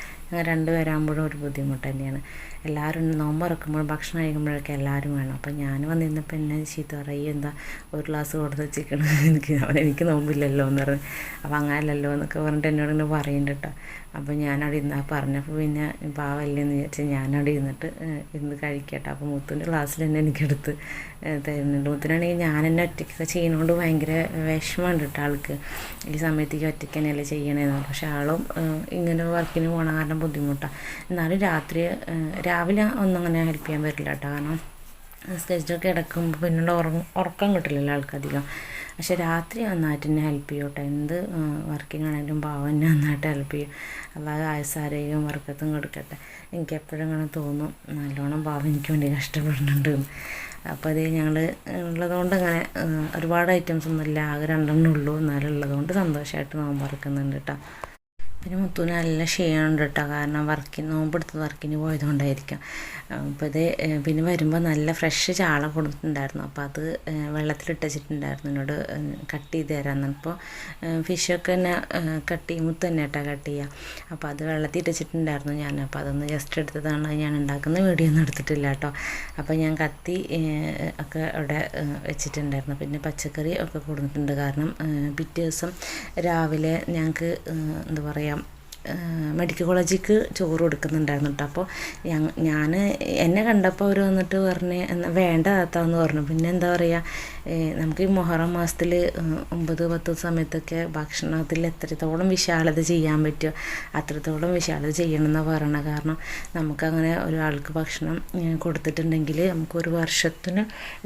2 പേരാകുമ്പോഴും ഒരു ബുദ്ധിമുട്ട് തന്നെയാണ്. എല്ലാവരും നോമ്പ് തുറക്കുമ്പോഴും ഭക്ഷണം കഴിക്കുമ്പോഴൊക്കെ എല്ലാവരും വേണം. അപ്പോൾ ഞാൻ വന്നിരുന്നപ്പോൾ എന്നെ ചീത്ത പറയും, എന്താ ഒരു ഗ്ലാസ് കൊടുത്ത് വെച്ചിരിക്കണം, എനിക്ക് നോമ്പില്ലല്ലോ എന്ന് പറഞ്ഞു. അപ്പോൾ അങ്ങനെയല്ലല്ലോ എന്നൊക്കെ പറഞ്ഞിട്ട് എന്നോട് ഇങ്ങനെ പറയുന്നുണ്ട് കേട്ടോ. അപ്പോൾ ഞാനവിടെ ഇരുന്ന് പറഞ്ഞപ്പോൾ പിന്നെ പാവല്ലേ എന്ന് വിചാരിച്ച് ഞാനവിടെ ഇരുന്ന് കഴിക്കട്ടെ. അപ്പോൾ മുത്തിൻ്റെ ക്ലാസ്സിൽ തന്നെ എനിക്കെടുത്ത് തരുന്നുണ്ട്. മുത്തിനാണെങ്കിൽ ഞാൻ തന്നെ ഒറ്റയ്ക്കൊക്കെ ചെയ്യുന്നതുകൊണ്ട് ഭയങ്കര വിഷമമുണ്ട് കേട്ടോ ആൾക്ക്. ഈ സമയത്തേക്ക് ഒറ്റയ്ക്ക് തന്നെയല്ലേ ചെയ്യണേന്ന്. പക്ഷെ ആളും ഇങ്ങനെ വർക്കിന് പോകണ കാരണം ബുദ്ധിമുട്ടാണ്. എന്നാലും രാവിലെ ഒന്നും അങ്ങനെ ഹെൽപ്പ് ചെയ്യാൻ പറ്റില്ല കേട്ടോ. കാരണം സ്കെച്ചൊക്കെ കിടക്കുമ്പോൾ പിന്നീട് ഉറക്കം കിട്ടില്ലല്ലോ ആൾക്കധികം. പക്ഷെ രാത്രി നന്നായിട്ട് തന്നെ ഹെൽപ്പ് ചെയ്യും കേട്ടോ. എന്ത് വർക്കിനാണെങ്കിലും പാവം തന്നെ നന്നായിട്ട് ഹെൽപ്പ് ചെയ്യും. അല്ലാതെ ആയുസ്സാരോഗ്യം വർക്കത്തും കൊടുക്കട്ടെ. എനിക്ക് എപ്പോഴും അങ്ങനെ തോന്നും, നല്ലോണം പാവം എനിക്ക് വേണ്ടി കഷ്ടപ്പെടുന്നുണ്ട്. അപ്പോൾ അത് ഞങ്ങൾ ഉള്ളതുകൊണ്ട് അങ്ങനെ ഒരുപാട് ഐറ്റംസ് ഒന്നുമില്ല, ആകെ 2 ഉള്ളൂ. എന്നാലും ഉള്ളതുകൊണ്ട് സന്തോഷമായിട്ട് നോമ്പ് തുറക്കുന്നുണ്ട് കേട്ടോ. പിന്നെ മുത്തുവിന് നല്ല ക്ഷീണമുണ്ട് കേട്ടോ. കാരണം നോമ്പെടുത്ത് വർക്കിന് പോയതുകൊണ്ടായിരിക്കാം. അപ്പോൾ ഇത് പിന്നെ വരുമ്പോൾ നല്ല ഫ്രഷ് ചാള കൊടുത്തിട്ടുണ്ടായിരുന്നു. അപ്പോൾ അത് വെള്ളത്തിലിട്ട് വെച്ചിട്ടുണ്ടായിരുന്നു. എന്നോട് കട്ട് ചെയ്ത് തരാമെന്ന്. അപ്പോൾ ഫിഷൊക്കെ തന്നെ മുത്ത് തന്നെ കേട്ടോ കട്ട് ചെയ്യുക. അപ്പോൾ അത് വെള്ളത്തിൽ ഇട്ട് വെച്ചിട്ടുണ്ടായിരുന്നു ഞാൻ. അപ്പോൾ അതൊന്ന് ജസ്റ്റ് എടുത്തതാണ്. ഞാൻ ഉണ്ടാക്കുന്ന വീഡിയോ ഒന്നും എടുത്തിട്ടില്ല കേട്ടോ. അപ്പോൾ ഞാൻ കത്തി ഒക്കെ അവിടെ വെച്ചിട്ടുണ്ടായിരുന്നു. പിന്നെ പച്ചക്കറി ഒക്കെ കൊടുത്തിട്ടുണ്ട്. കാരണം പിറ്റേ ദിവസം രാവിലെ ഞങ്ങൾക്ക് എന്താ പറയുക, മെഡിക്കൽ കോളേജിലേക്ക് ചോറ് കൊടുക്കുന്നുണ്ടായിരുന്നു കേട്ടോ. അപ്പോൾ ഞാൻ എന്നെ കണ്ടപ്പോൾ അവർ വന്നിട്ട് പറഞ്ഞ് വേണ്ട താത്താന്ന് പറഞ്ഞു. പിന്നെ എന്താ പറയുക, നമുക്ക് ഈ മുഹറം മാസത്തിൽ 9-10 സമയത്തൊക്കെ ഭക്ഷണത്തിൽ എത്രത്തോളം വിശാലത ചെയ്യാൻ പറ്റുമോ അത്രത്തോളം വിശാലത ചെയ്യണമെന്നാണ് പറയണത്. കാരണം നമുക്കങ്ങനെ ഒരാൾക്ക് ഭക്ഷണം കൊടുത്തിട്ടുണ്ടെങ്കിൽ നമുക്കൊരു വർഷത്തിന്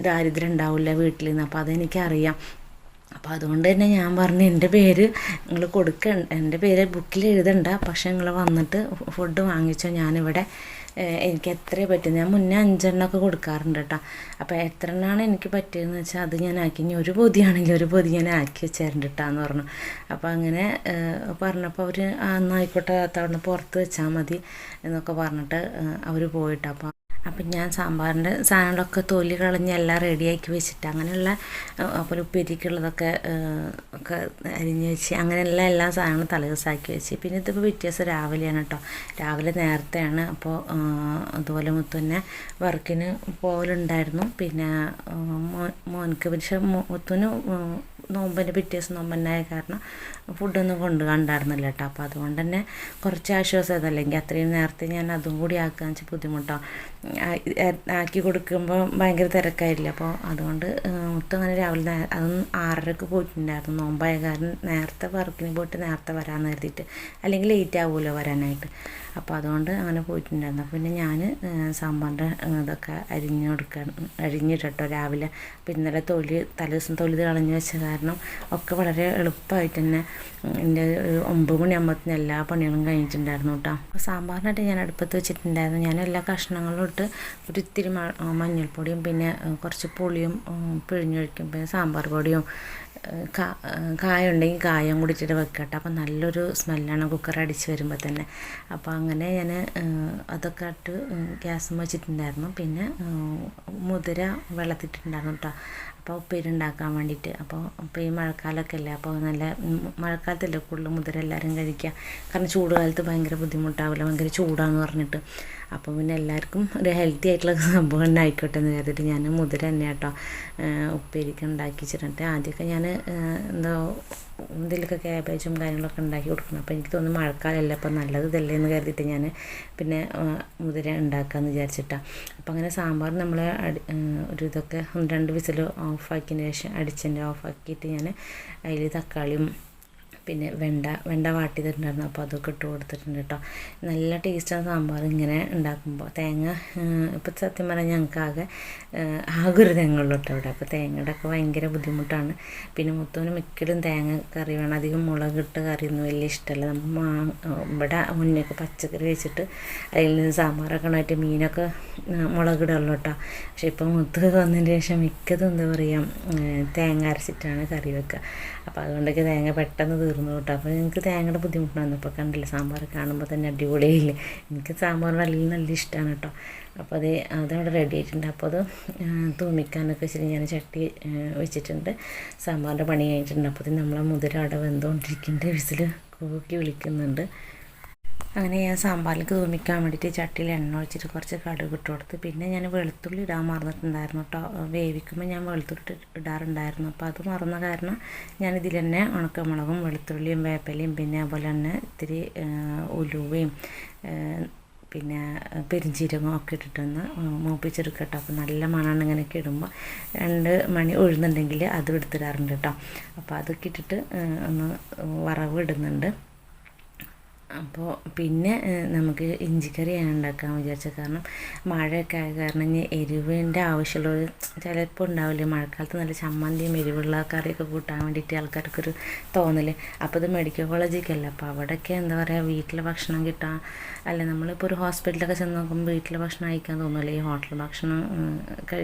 ദാരിദ്ര്യം ഉണ്ടാവില്ല വീട്ടിൽ നിന്ന്. അപ്പോൾ അതെനിക്കറിയാം. അപ്പോൾ അതുകൊണ്ട് തന്നെ ഞാൻ പറഞ്ഞു, എൻ്റെ പേര് നിങ്ങൾ എൻ്റെ പേര് ബുക്കിൽ എഴുതണ്ട, പക്ഷെ നിങ്ങൾ വന്നിട്ട് ഫുഡ് വാങ്ങിച്ചോ. ഞാനിവിടെ എനിക്ക് എത്രയേ പറ്റും. ഞാൻ മുന്നേ 5 എണ്ണമൊക്കെ കൊടുക്കാറുണ്ട് കേട്ടോ. അപ്പോൾ എത്ര എണ്ണമാണ് എനിക്ക് പറ്റിയതെന്ന് വെച്ചാൽ അത് ഞാൻ ആക്കി. ഇനി ഒരു പൊതിയാണെങ്കിൽ ഒരു പൊതി ഞാൻ ആക്കി വെച്ചായിരുന്നു കേട്ടാന്ന് പറഞ്ഞു. അപ്പോൾ അങ്ങനെ പറഞ്ഞപ്പോൾ അവർ എന്നായിക്കോട്ടെ അവിടുന്ന് പുറത്ത് വെച്ചാൽ മതി എന്നൊക്കെ പറഞ്ഞിട്ട് അവർ പോയിട്ട്. അപ്പം ഞാൻ സാമ്പാറിൻ്റെ സാധനങ്ങളൊക്കെ തൊലി കളഞ്ഞ് എല്ലാം റെഡിയാക്കി വെച്ചിട്ട് അങ്ങനെയുള്ള അപ്പോൾ ഉപ്പേരിക്കുള്ളതൊക്കെ അരിഞ്ഞ് വെച്ച് അങ്ങനെയുള്ള എല്ലാ സാധനങ്ങളും തലേദിവസമാക്കി വെച്ച്. പിന്നെ ഇതിപ്പോൾ പിറ്റേദിവസം രാവിലെയാണ് കേട്ടോ. രാവിലെ നേരത്തെയാണ്. അപ്പോൾ അതുപോലെ മുത്തുവിനെ വർക്കിന് പോകലുണ്ടായിരുന്നു. പിന്നെ മോനക്ക് പക്ഷേ മുത്തുവിന് നോമ്പിൻ്റെ പിറ്റേദിവസം നോമ്പന്നായ കാരണം ഫുഡൊന്നും കണ്ടായിരുന്നില്ല കേട്ടോ. അപ്പോൾ അതുകൊണ്ട് തന്നെ കുറച്ച് ആശ്വാസം. അല്ലെങ്കിൽ അത്രയും നേരത്തെ ഞാൻ അതും കൂടി ആക്കുകയെന്ന് വെച്ചാൽ ബുദ്ധിമുട്ടാണ്. ആക്കി കൊടുക്കുമ്പോൾ ഭയങ്കര തിരക്കായില്ല. അപ്പോൾ അതുകൊണ്ട് മുത്ത് അങ്ങനെ രാവിലെ അതൊന്നും 6:30 പോയിട്ടുണ്ടായിരുന്നു. നോമ്പായ കാരണം നേരത്തെ വർക്കിന് പോയിട്ട് നേരത്തെ വരാമെന്ന് കരുതിയിട്ട്, അല്ലെങ്കിൽ ലേറ്റ് ആവുമല്ലോ വരാനായിട്ട്. അപ്പോൾ അതുകൊണ്ട് അങ്ങനെ പോയിട്ടുണ്ടായിരുന്നു. അപ്പോൾ പിന്നെ ഞാൻ സാമ്പാറിൻ്റെ ഇതൊക്കെ അരിഞ്ഞിട്ടോ രാവിലെ. അപ്പോൾ ഇന്നലെ തലേദിവസം തൊലി കളഞ്ഞ് വെച്ച കാരണം ഒക്കെ വളരെ എളുപ്പമായിട്ട് തന്നെ എൻ്റെ 9 മണിയാകുമ്പോഴത്തേന് എല്ലാ പണികളും കഴിഞ്ഞിട്ടുണ്ടായിരുന്നു കേട്ടോ. അപ്പോൾ സാമ്പാറിനായിട്ട് ഞാൻ അടുപ്പത്ത് വെച്ചിട്ടുണ്ടായിരുന്നു. ഞാൻ എല്ലാ കഷ്ണങ്ങളും ഇട്ട് ഒരു ഇത്തിരി മഞ്ഞൾപ്പൊടിയും പിന്നെ കുറച്ച് പുളിയും പിഴിഞ്ഞൊഴിക്കും. പിന്നെ സാമ്പാർ പൊടിയും കായ ഉണ്ടെങ്കിൽ കായം കൂടി ഇട്ടിട്ട് വെക്കട്ടെ. അപ്പോൾ നല്ലൊരു സ്മെല്ലാണ് കുക്കർ അടിച്ച് വരുമ്പോൾ തന്നെ. അപ്പോൾ അങ്ങനെ ഞാൻ അതൊക്കെ ഇട്ട് ഗ്യാസ് വെച്ചിട്ടുണ്ടായിരുന്നു. പിന്നെ മുതിര വെള്ളത്തിട്ടിട്ടുണ്ടായിരുന്നു കേട്ടോ. അപ്പോൾ ഉപ്പേരി ഉണ്ടാക്കാൻ വേണ്ടിയിട്ട്. അപ്പോൾ ഈ മഴക്കാലമൊക്കെ അല്ലേ, അപ്പോൾ നല്ല മഴക്കാലത്തല്ലേ കൂടുതൽ മുതിര എല്ലാവരും കഴിക്കുക. കാരണം ചൂട് കാലത്ത് ഭയങ്കര ബുദ്ധിമുട്ടാവില്ല, ഭയങ്കര ചൂടാന്ന് പറഞ്ഞിട്ട്. അപ്പോൾ പിന്നെ എല്ലാവർക്കും ഒരു ഹെൽത്തി ആയിട്ടുള്ള സംഭവം തന്നെ ആയിക്കോട്ടെ എന്ന് കരുതിയിട്ട് ഞാൻ മുതിര തന്നെ കേട്ടോ ഉപ്പേരിക്ക് ഉണ്ടാക്കി വെച്ചിട്ടുണ്ട്. ആദ്യമൊക്കെ ഞാൻ എന്താ ഇതിലൊക്കെ ക്യാബേജും കാര്യങ്ങളൊക്കെ ഉണ്ടാക്കി കൊടുക്കണം. അപ്പോൾ എനിക്ക് തോന്നുന്നു മഴക്കാലമല്ലേ, അപ്പോൾ നല്ലത് ഇതല്ലേ എന്ന് കരുതിയിട്ട് ഞാൻ പിന്നെ മുതിര ഉണ്ടാക്കാമെന്ന് വിചാരിച്ചിട്ടാണ്. അപ്പോൾ അങ്ങനെ സാമ്പാർ നമ്മൾ ഒരു ഇതൊക്കെ 2 വിസിൽ ഓഫാക്കിയതിന് ശേഷം അടിച്ചതിൻ്റെ ഓഫാക്കിയിട്ട് ഞാൻ അതിൽ തക്കാളിയും പിന്നെ വെണ്ട വാട്ടിയിട്ടുണ്ടായിരുന്നു. അപ്പോൾ അതൊക്കെ ഇട്ട് കൊടുത്തിട്ടുണ്ട് കേട്ടോ. നല്ല ടേസ്റ്റാണ് സാമ്പാർ ഇങ്ങനെ ഉണ്ടാക്കുമ്പോൾ. തേങ്ങ ഇപ്പോൾ സത്യം പറഞ്ഞാൽ ഞങ്ങൾക്ക് ആകെ ഒരു തേങ്ങയുള്ളൂ കേട്ടോ ഇവിടെ. അപ്പോൾ തേങ്ങയുടെ ഒക്കെ ഭയങ്കര ബുദ്ധിമുട്ടാണ്. പിന്നെ മൊത്തം മിക്കലും തേങ്ങ കറി വേണം. അധികം മുളകിട്ട കറിയൊന്നും വലിയ ഇഷ്ടമല്ല. നമ്മൾ ഇവിടെ മുന്നേക്ക് പച്ചക്കറി വെച്ചിട്ട് അതിൽ നിന്ന് സാമ്പാറൊക്കെ ഉണ്ടായിട്ട് മീനൊക്കെ മുളകിടുള്ളൂ കേട്ടോ. പക്ഷെ ഇപ്പം മുത്ത് വന്നതിന് ശേഷം മിക്കതും എന്താ പറയുക തേങ്ങ അരച്ചിട്ടാണ് കറി വെക്കുക. അപ്പോൾ അതുകൊണ്ടൊക്കെ തേങ്ങ പെട്ടെന്ന് തീർന്നു കേട്ടോ. അപ്പോൾ എനിക്ക് തേങ്ങയുടെ ബുദ്ധിമുട്ടാണ്. ഇപ്പോൾ കണ്ടില്ല സാമ്പാർ കാണുമ്പോൾ തന്നെ അടിപൊളിയായില്ലേ. എനിക്ക് സാമ്പാർ നല്ല ഇഷ്ടമാണ് കേട്ടോ. അപ്പോൾ അതവിടെ റെഡി ആയിട്ടുണ്ട്. അപ്പോൾ അത് തൂമിക്കാനൊക്കെ വെച്ചിട്ട് ഞാൻ ചട്ടി വെച്ചിട്ടുണ്ട്. സാമ്പാറിൻ്റെ പണി കഴിഞ്ഞിട്ടുണ്ട്. അപ്പോൾ നമ്മളെ മുതിര അവിടെ വെന്തുകൊണ്ടിരിക്കുന്നുണ്ട്. വിസിൽ കൂക്കി വിളിക്കുന്നുണ്ട്. അങ്ങനെ ഞാൻ സാമ്പാറിലേക്ക് തൂമിക്കാൻ വേണ്ടിയിട്ട് ചട്ടിയിൽ എണ്ണ ഒഴിച്ചിട്ട് കുറച്ച് കടുക് ഇട്ട് കൊടുത്ത്, പിന്നെ ഞാൻ വെളുത്തുള്ളി ഇടാൻ മറന്നിട്ടുണ്ടായിരുന്നു കേട്ടോ. വേവിക്കുമ്പോൾ ഞാൻ വെളുത്തുള്ളി ഇടാറുണ്ടായിരുന്നു. അപ്പോൾ അത് മറന്ന കാരണം ഞാനിതിൽ തന്നെ ഉണക്കമുളകും വെളുത്തുള്ളിയും വേപ്പിലയും പിന്നെ അതുപോലെ തന്നെ ഇത്തിരി ഉലുവയും പിന്നെ പെരിഞ്ചീരകം ഒക്കെ ഇട്ടിട്ടൊന്ന് മൂപ്പിച്ചെടുക്കട്ടോ. അപ്പോൾ നല്ല മണമാണ് ഇങ്ങനെയൊക്കെ ഇടുമ്പോൾ. 2 മണി ഉഴുന്നുണ്ടെങ്കിൽ അതും എടുത്തിടാറുണ്ട് കേട്ടോ. അപ്പോൾ അതൊക്കെ ഇട്ടിട്ട് ഒന്ന് വറവ് ഇടുന്നുണ്ട്. അപ്പോൾ പിന്നെ നമുക്ക് ഇഞ്ചിക്കറിയാണ് ഉണ്ടാക്കാൻ വിചാരിച്ചത്. കാരണം മഴയൊക്കെ ആയ കാരണം ഇനി എരിവിൻ്റെ ആവശ്യമുള്ളൊരു ചിലപ്പോൾ ഉണ്ടാവില്ലേ മഴക്കാലത്ത് നല്ല ചമ്മന്തിയും എരിവുള്ള കറിയൊക്കെ കൂട്ടാൻ വേണ്ടിയിട്ട് ആൾക്കാർക്കൊരു തോന്നൽ. അപ്പോൾ ഇത് മെഡിക്കൽ കോളേജിലേക്കല്ല, അപ്പോൾ അവിടെയൊക്കെ എന്താ പറയുക വീട്ടിലെ ഭക്ഷണം കിട്ടാൻ അല്ല, നമ്മളിപ്പോൾ ഒരു ഹോസ്പിറ്റലൊക്കെ ചെന്ന് നോക്കുമ്പോൾ വീട്ടിലെ ഭക്ഷണം കഴിക്കാൻ തോന്നുമല്ലോ. ഈ ഹോട്ടൽ ഭക്ഷണം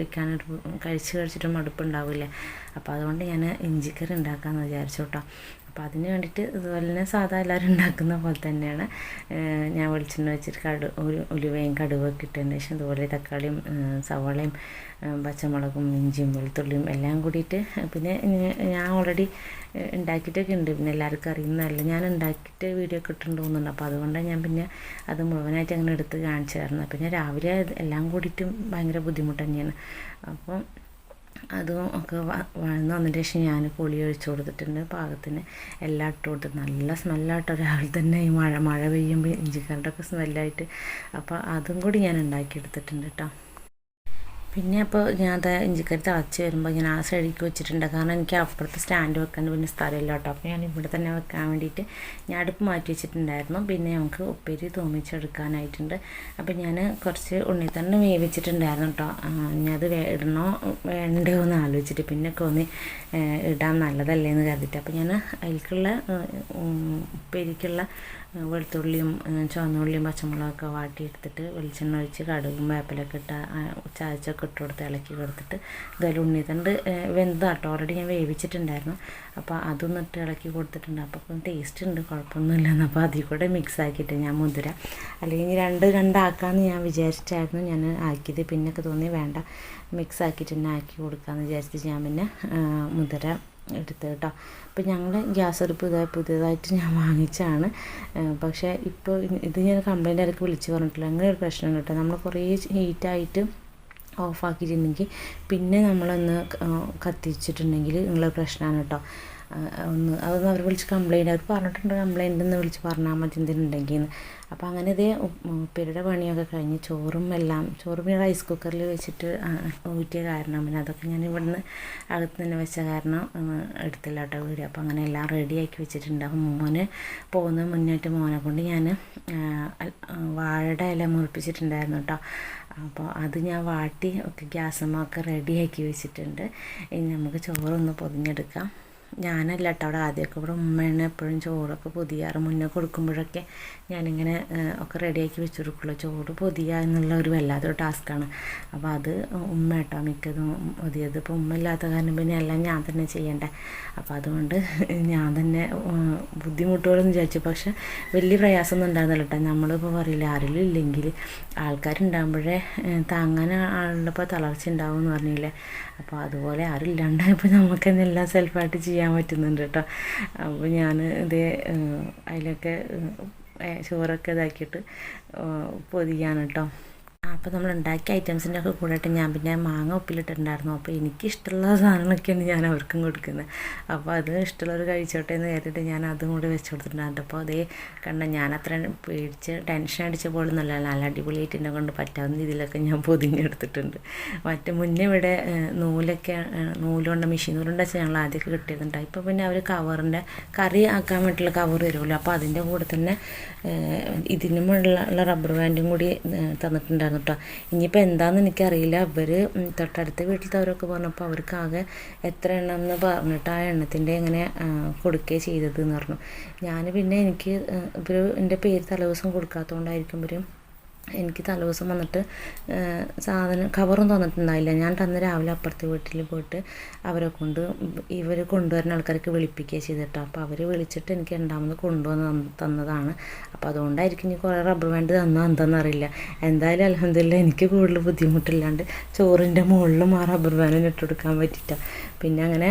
കഴിച്ചിട്ട് മടുപ്പുണ്ടാവില്ലേ. അപ്പോൾ അതുകൊണ്ട് ഞാൻ ഇഞ്ചിക്കറി ഉണ്ടാക്കാമെന്ന് വിചാരിച്ചു കേട്ടോ. അപ്പോൾ അതിന് വേണ്ടിയിട്ട് ഇതുപോലെ തന്നെ സാധാ എല്ലാവരും ഉണ്ടാക്കുന്ന പോലെ തന്നെയാണ് ഞാൻ വെളിച്ചെണ്ണ വെച്ചിട്ട് ഉലുവയും കടുവൊക്കെ ഇട്ടതിന് ശേഷം ഇതുപോലെ തക്കാളിയും സവാളയും പച്ചമുളകും ഇഞ്ചിയും വെളുത്തുള്ളിയും എല്ലാം കൂടിയിട്ട്, പിന്നെ ഞാൻ ഓൾറെഡി ഉണ്ടാക്കിയിട്ടൊക്കെ ഉണ്ട്. പിന്നെ എല്ലാവർക്കും അറിയുന്നതല്ല, ഞാൻ ഉണ്ടാക്കിയിട്ട് വീഡിയോ ഒക്കെ ഇട്ടിട്ടുണ്ട് തോന്നുന്നുണ്ട്. അപ്പോൾ അതുകൊണ്ടാണ് ഞാൻ പിന്നെ അത് മുഴുവനായിട്ട് അങ്ങനെ എടുത്ത് കാണിച്ചു തരുന്നത്. പിന്നെ രാവിലെ എല്ലാം കൂടിയിട്ടും ഭയങ്കര ബുദ്ധിമുട്ട് തന്നെയാണ്. അപ്പം അതും ഒക്കെ വഴന്ന് വന്നതിന് ശേഷം ഞാൻ പുളി ഒഴിച്ചു കൊടുത്തിട്ടുണ്ട് പാകത്തിന്. എല്ലാം ഇട്ട് കൊടുത്തിട്ട് നല്ല സ്മെല്ലാട്ടോ രാവിലെ തന്നെ ഈ മഴ പെയ്യുമ്പോൾ ഇഞ്ചിക്കറിയുടെ ഒക്കെ സ്മെല്ലായിട്ട്. അപ്പോൾ അതും കൂടി ഞാൻ ഉണ്ടാക്കിയെടുത്തിട്ടുണ്ട് കേട്ടോ. പിന്നെ അപ്പോൾ ഞാൻ അത് ഇഞ്ചിക്കറി തിളച്ച് വരുമ്പോൾ ഞാൻ ആ സൈഡിലേക്ക് വെച്ചിട്ടുണ്ട്. കാരണം എനിക്ക് അപ്പുറത്ത് സ്റ്റാൻഡ് വെക്കാൻ പിന്നെ സ്ഥലമില്ല കേട്ടോ. അപ്പോൾ ഞാൻ ഇവിടെ തന്നെ വെക്കാൻ വേണ്ടിയിട്ട് ഞാൻ അടുപ്പ് മാറ്റി വെച്ചിട്ടുണ്ടായിരുന്നു. പിന്നെ നമുക്ക് ഉപ്പേരി തൂമിച്ചെടുക്കാനായിട്ടുണ്ട്. അപ്പോൾ ഞാൻ കുറച്ച് ഉണ്ണിത്തണ്ട് വേവിച്ചിട്ടുണ്ടായിരുന്നു കേട്ടോ. ഞാൻ അത് ഇടണോ വേണ്ടോ എന്ന് ആലോചിച്ചിട്ട് പിന്നൊക്കെ ഒന്ന് ഇടാൻ നല്ലതല്ലേ എന്ന് കരുതിയിട്ട് അപ്പോൾ ഞാൻ അതിലേക്കുള്ള ഉപ്പേരിക്കുള്ള വെളുത്തുള്ളിയും ചുവന്നുള്ളിയും പച്ചമുളകൊക്കെ വാട്ടിയെടുത്തിട്ട് വെളിച്ചെണ്ണ ഒഴിച്ച് കടുകും വേപ്പിലൊക്കെ ഇട്ട് ചതച്ചൊക്കെ ഇട്ട് കൊടുത്ത് ഇളക്കി കൊടുത്തിട്ട് ഇതുപോലെ ഉണ്ണിത്തണ്ട് വെന്താട്ടോ ഓൾറെഡി ഞാൻ വേവിച്ചിട്ടുണ്ടായിരുന്നു. അപ്പോൾ അതൊന്നും ഇട്ട് ഇളക്കി കൊടുത്തിട്ടുണ്ട്. അപ്പോൾ ടേസ്റ്റ് ഉണ്ട്, കുഴപ്പമൊന്നുമില്ലെന്ന്. അപ്പോൾ അതിൽ കൂടെ മിക്സ് ആക്കിയിട്ട് ഞാൻ മുതിര അല്ലെങ്കിൽ രണ്ടാക്കാമെന്ന് ഞാൻ വിചാരിച്ചായിരുന്നു ഞാൻ ആക്കിയത്. പിന്നൊക്കെ തോന്നി വേണ്ട മിക്സ് ആക്കിയിട്ട് തന്നെ ആക്കി കൊടുക്കാമെന്ന് വിചാരിച്ചിട്ട് ഞാൻ പിന്നെ മുതിര എടുത്ത് കേട്ടോ. അപ്പോൾ ഞങ്ങൾ ഗ്യാസ് അടുപ്പ് പുതിയതായിട്ട് ഞാൻ വാങ്ങിച്ചാണ്. പക്ഷേ ഇപ്പോൾ ഇത് ഞാൻ കംപ്ലൈൻ്റ് ആർക്ക് വിളിച്ച് പറഞ്ഞിട്ടില്ല. അങ്ങനെ ഒരു പ്രശ്നം കേട്ടോ. നമ്മൾ കുറേ ഹീറ്റായിട്ട് ഓഫാക്കിയിട്ടുണ്ടെങ്കിൽ പിന്നെ നമ്മളൊന്ന് കത്തിച്ചിട്ടുണ്ടെങ്കിൽ നിങ്ങളെ പ്രശ്നമാണ് കേട്ടോ. അതൊന്ന് അവർ വിളിച്ച് കംപ്ലൈൻറ്റ് അവർ പറഞ്ഞിട്ടുണ്ട്, കംപ്ലൈൻ്റ് എന്ന് വിളിച്ച് പറഞ്ഞാൽ മതി എന്തിനുണ്ടെങ്കിൽ. അപ്പോൾ അങ്ങനെ ഇതേ ഉപ്പേരിയുടെ പണിയൊക്കെ കഴിഞ്ഞ് ചോറും പിന്നെ റൈസ് കുക്കറിൽ വെച്ചിട്ട് ഊറ്റിയ കാരണം പിന്നെ അതൊക്കെ ഞാൻ ഇവിടുന്ന് അകത്ത് തന്നെ വെച്ച കാരണം എടുത്തില്ല കേട്ടോ വീഡിയോ. അപ്പോൾ അങ്ങനെ എല്ലാം റെഡിയാക്കി വെച്ചിട്ടുണ്ട്. അപ്പോൾ മോന് പോകുന്ന മുന്നേറ്റ് മോനെ കൊണ്ട് ഞാൻ വാഴയുടെ ഇല മുറിപ്പിച്ചിട്ടുണ്ടായിരുന്നു കേട്ടോ. അപ്പോൾ അത് ഞാൻ വാട്ടി ഒക്കെ ഗ്യാസുമ്മൊക്കെ റെഡിയാക്കി വെച്ചിട്ടുണ്ട്. ഇനി നമുക്ക് ചോറൊന്ന് പൊതിഞ്ഞെടുക്കാം. ഞാനല്ല കേട്ടോ അവിടെ ആദ്യമൊക്കെ ഇവിടെ ഉമ്മയാണ് എപ്പോഴും ചോറൊക്കെ പൊതിയാറ്. മുന്നേ കൊടുക്കുമ്പോഴൊക്കെ ഞാനിങ്ങനെ ഒക്കെ റെഡിയാക്കി വെച്ച് കൊടുക്കുള്ളൂ. ചോറ് പൊതിയുക എന്നുള്ള ഒരു വല്ലാത്തൊരു ടാസ്ക്കാണ്. അപ്പോൾ അത് ഉമ്മ കേട്ടോ മിക്കതും പൊതിയത്. ഇപ്പോൾ ഉമ്മ ഇല്ലാത്ത കാരണം പിന്നെ എല്ലാം ഞാൻ തന്നെ ചെയ്യണ്ടേ. അപ്പോൾ അതുകൊണ്ട് ഞാൻ തന്നെ ബുദ്ധിമുട്ടുകളെന്ന് വിചാരിച്ചു. പക്ഷെ വലിയ പ്രയാസമൊന്നും ഉണ്ടായിരുന്നില്ല കേട്ടോ. നമ്മളിപ്പോൾ പറയില്ല ആരെങ്കിലും ഇല്ലെങ്കിൽ ആൾക്കാരുണ്ടാകുമ്പോഴേ താങ്ങാൻ ആളുള്ളപ്പോൾ തളർച്ച ഉണ്ടാവും എന്ന് പറഞ്ഞില്ലേ. അപ്പോൾ അതുപോലെ ആരും ഇല്ലാണ്ടായപ്പോൾ നമുക്ക് തന്നെ എല്ലാം സെൽഫായിട്ട് ചെയ്യാൻ പറ്റുന്നുണ്ട് കേട്ടോ. അപ്പോൾ ഞാൻ ഇതേ അതിലൊക്കെ ചോറൊക്കെ ഇതാക്കിയിട്ട് പൊതിയാണ് കേട്ടോ. അപ്പോൾ നമ്മൾ ഉണ്ടാക്കിയ ഐറ്റംസിൻ്റെ ഒക്കെ കൂടെയിട്ട് ഞാൻ പിന്നെ മാങ്ങ ഉപ്പിലിട്ടുണ്ടായിരുന്നു. അപ്പോൾ എനിക്കിഷ്ടമുള്ള സാധനങ്ങളൊക്കെയാണ് ഞാൻ അവർക്കും കൊടുക്കുന്നത്. അപ്പോൾ അത് ഇഷ്ടമുള്ളവർ കഴിച്ചോട്ടെ എന്ന് കരുതിയിട്ട് ഞാൻ അതും കൂടി വെച്ച് കൊടുത്തിട്ടുണ്ടായിരുന്നു. അപ്പോൾ അതേ കണ്ട ഞാൻ അത്ര പേടിച്ച് ടെൻഷൻ അടിച്ച പോലെ നല്ല അടിപൊളിയായിട്ട് എന്നെ കൊണ്ട് പറ്റാവുന്ന രീതിയിലൊക്കെ ഞാൻ പൊതിഞ്ഞെടുത്തിട്ടുണ്ട്. മറ്റേ മുന്നേ ഇവിടെ നൂലുകൊണ്ട് മെഷീൻ നൂലുകൊണ്ട് വെച്ചാൽ ഞങ്ങൾ ആദ്യമൊക്കെ കിട്ടിയിരുന്നുണ്ടായി. ഇപ്പോൾ പിന്നെ അവർ കവറിൻ്റെ കറി ആക്കാൻ വേണ്ടിയിട്ടുള്ള കവർ വരുമല്ലോ. അപ്പോൾ അതിൻ്റെ കൂടെ തന്നെ ഇതിനുമുള്ള റബ്ബർ ബാൻഡും കൂടി തന്നിട്ടുണ്ടായിരുന്നു കേട്ടോ. ഇനിയിപ്പോൾ എന്താണെന്ന് എനിക്കറിയില്ല. അവർ തൊട്ടടുത്ത വീട്ടിലത്തവരൊക്കെ പറഞ്ഞപ്പോൾ അവർക്കാകെ എത്ര എണ്ണം എന്ന് പറഞ്ഞിട്ട് ആ എണ്ണത്തിൻ്റെ ഇങ്ങനെ കൊടുക്കുകയും ചെയ്തതെന്ന് പറഞ്ഞു. ഞാൻ പിന്നെ എനിക്ക് എൻ്റെ പേര് തലേദിവസം കൊടുക്കാത്തതുകൊണ്ടായിരിക്കും എനിക്ക് തലേദിവസം വന്നിട്ട് സാധനം കവറും തന്നിട്ടുണ്ടായില്ല. ഞാൻ തന്ന് രാവിലെ അപ്പുറത്തെ വീട്ടിൽ പോയിട്ട് അവരെ കൊണ്ട് ഇവർ കൊണ്ടുവരുന്ന ആൾക്കാർക്ക് വിളിപ്പിക്കുകയാണ് ചെയ്തിട്ടോ. അപ്പോൾ അവർ വിളിച്ചിട്ട് എനിക്ക് രണ്ടാമത് കൊണ്ടുവന്ന് തന്നതാണ്. അപ്പോൾ അതുകൊണ്ടായിരിക്കും ഇനി കുറേ റബ്ബർ ബാൻഡ് തന്നാൽ എന്താണെന്നറിയില്ല. എന്തായാലും അൽഹംദുലില്ലാ എനിക്ക് കൂടുതൽ ബുദ്ധിമുട്ടില്ലാണ്ട് ചോറിൻ്റെ മുകളിലും ആ റബ്ബർ ബാൻഡിന് ഇട്ട് കൊടുക്കാൻ പറ്റിയിട്ടാണ്. പിന്നെ അങ്ങനെ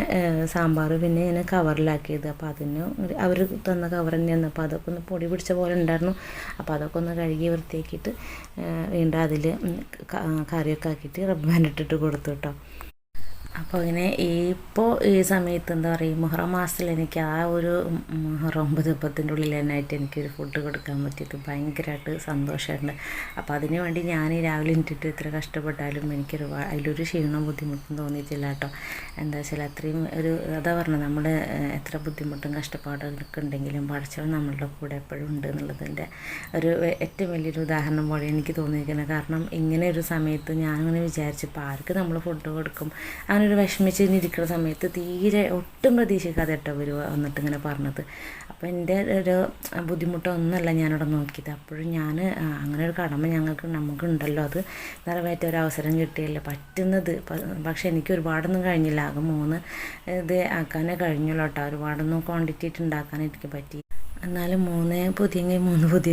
സാമ്പാർ പിന്നെ ഞാൻ കവറിലാക്കിയത്. അപ്പോൾ അതിന് അവർ തന്ന കവർ തന്നെയാണ്. അപ്പോൾ അതൊക്കെ ഒന്ന് പൊടി പിടിച്ച പോലെ ഉണ്ടായിരുന്നു. അപ്പോൾ അതൊക്കെ ഒന്ന് കഴുകി വൃത്തിയാക്കിയിട്ട് വീണ്ടും അതിൽ കറിയൊക്കെ ആക്കിയിട്ട് റബ്ബർ ബാൻഡ് ഇട്ടിട്ട് കൊടുത്തു കേട്ടോ. അപ്പോൾ ഇങ്ങനെ ഈ സമയത്ത് എന്താ പറയുക മുഹറം മാസത്തിൽ എനിക്ക് ആ ഒരു മുഹറം 9 ഉള്ളിൽ തന്നെയായിട്ട് എനിക്കൊരു ഫുഡ് കൊടുക്കാൻ പറ്റിയത് ഭയങ്കരമായിട്ട് സന്തോഷമുണ്ട്. അപ്പോൾ അതിന് വേണ്ടി ഞാൻ രാവിലെ ഇട്ടിട്ട് എത്ര കഷ്ടപ്പെട്ടാലും അതിലൊരു ക്ഷീണവും ബുദ്ധിമുട്ടും തോന്നിയിട്ടില്ല കേട്ടോ. എന്താ വെച്ചാൽ അത്രയും അതാ പറഞ്ഞത് നമ്മൾ എത്ര ബുദ്ധിമുട്ടും കഷ്ടപ്പാടൊക്കെ ഉണ്ടെങ്കിലും പഠിച്ചവൻ നമ്മളുടെ കൂടെ എപ്പോഴും ഉണ്ട് എന്നുള്ളതിൻ്റെ ഏറ്റവും വലിയൊരു ഉദാഹരണം പോലെ എനിക്ക് തോന്നിയിരിക്കുന്നത്. കാരണം ഇങ്ങനെ ഒരു സമയത്ത് ഞാനങ്ങനെ വിചാരിച്ചപ്പോൾ ആർക്ക് നമ്മൾ ഫുഡ് കൊടുക്കും അങ്ങനെ ഒരു വിഷമിച്ചിരിക്കുന്ന സമയത്ത് തീരെ ഒട്ടും പ്രതീക്ഷിക്കാതെ കേട്ടോ അവർ വന്നിട്ട് ഇങ്ങനെ പറഞ്ഞത്. അപ്പോൾ എൻ്റെ ഒരു ബുദ്ധിമുട്ടൊന്നുമല്ല ഞാനിവിടെ നോക്കിയത്. അപ്പോഴും ഞാൻ അങ്ങനെ ഒരു കടമ നമുക്കുണ്ടല്ലോ, അത് നിറവേറ്റാൻ ഒരു അവസരം കിട്ടിയല്ലോ പറ്റുന്നത്. പക്ഷെ എനിക്ക് ഒരുപാടൊന്നും കഴിഞ്ഞില്ല. ആകെ 3 ഇത് ആക്കാനേ കഴിഞ്ഞുള്ളൂ കേട്ടോ. ഒരുപാടൊന്നും ക്വാണ്ടിറ്റി ആയിട്ട് ഉണ്ടാക്കാൻ എനിക്ക് പറ്റി. എന്നാലും 3 പൊതിയെങ്കിൽ 3 പൊതി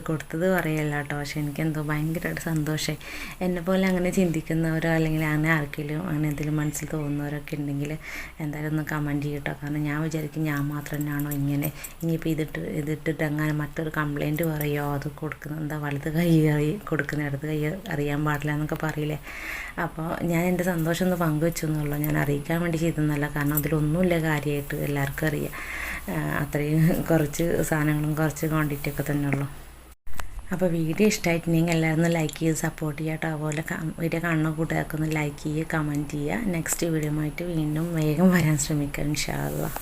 കൊടുത്തത് പറയല്ല കേട്ടോ. പക്ഷെ എനിക്കെന്തോ ഭയങ്കരമായിട്ട് സന്തോഷമായി. എന്നെപ്പോലെ അങ്ങനെ ചിന്തിക്കുന്നവരോ അല്ലെങ്കിൽ അങ്ങനെ ആർക്കെങ്കിലും അങ്ങനെ എന്തെങ്കിലും മനസ്സിൽ തോന്നുന്നവരൊക്കെ ഉണ്ടെങ്കിൽ എന്തായാലും ഒന്ന് കമൻറ്റ് ചെയ്യട്ടോ. കാരണം ഞാൻ വിചാരിക്കും ഞാൻ മാത്രം തന്നെയാണോ ഇങ്ങനെ, ഇനിയിപ്പോൾ ഇതിട്ടിട്ട് അങ്ങനെ മറ്റൊരു കംപ്ലയിൻറ്റ് പറയുമോ, അത് കൊടുക്കുന്ന എന്താ വലത് കൈ കൊടുക്കുന്ന ഇടത് കൈ അറിയാൻ പാടില്ല എന്നൊക്കെ പറയില്ലേ. അപ്പോൾ ഞാൻ എൻ്റെ സന്തോഷം ഒന്ന് പങ്കുവെച്ചു എന്നുള്ളൂ. ഞാൻ അറിയിക്കാൻ വേണ്ടി ചെയ്തെന്നല്ല. കാരണം അതിലൊന്നുമില്ല കാര്യമായിട്ട്, എല്ലാവർക്കും അറിയാം. അത്രയും കുറച്ച് സാധനങ്ങളും കുറച്ച് ക്വാണ്ടിറ്റി ഒക്കെ തന്നെ ഉള്ളൂ. അപ്പോൾ വീഡിയോ ഇഷ്ടമായിട്ടുണ്ടെങ്കിൽ എല്ലാവരും ഒന്ന് ലൈക്ക് ചെയ്ത് സപ്പോർട്ട് ചെയ്യുക കേട്ടോ. അതുപോലെ വീഡിയോ കാണുന്ന കൂട്ടുകാർക്കൊന്ന് ലൈക്ക് ചെയ്യുക, കമൻറ്റ് ചെയ്യുക. നെക്സ്റ്റ് വീഡിയോ ആയിട്ട് വീണ്ടും വേഗം വരാൻ ശ്രമിക്കാം ഇൻഷാ അല്ലാഹ്.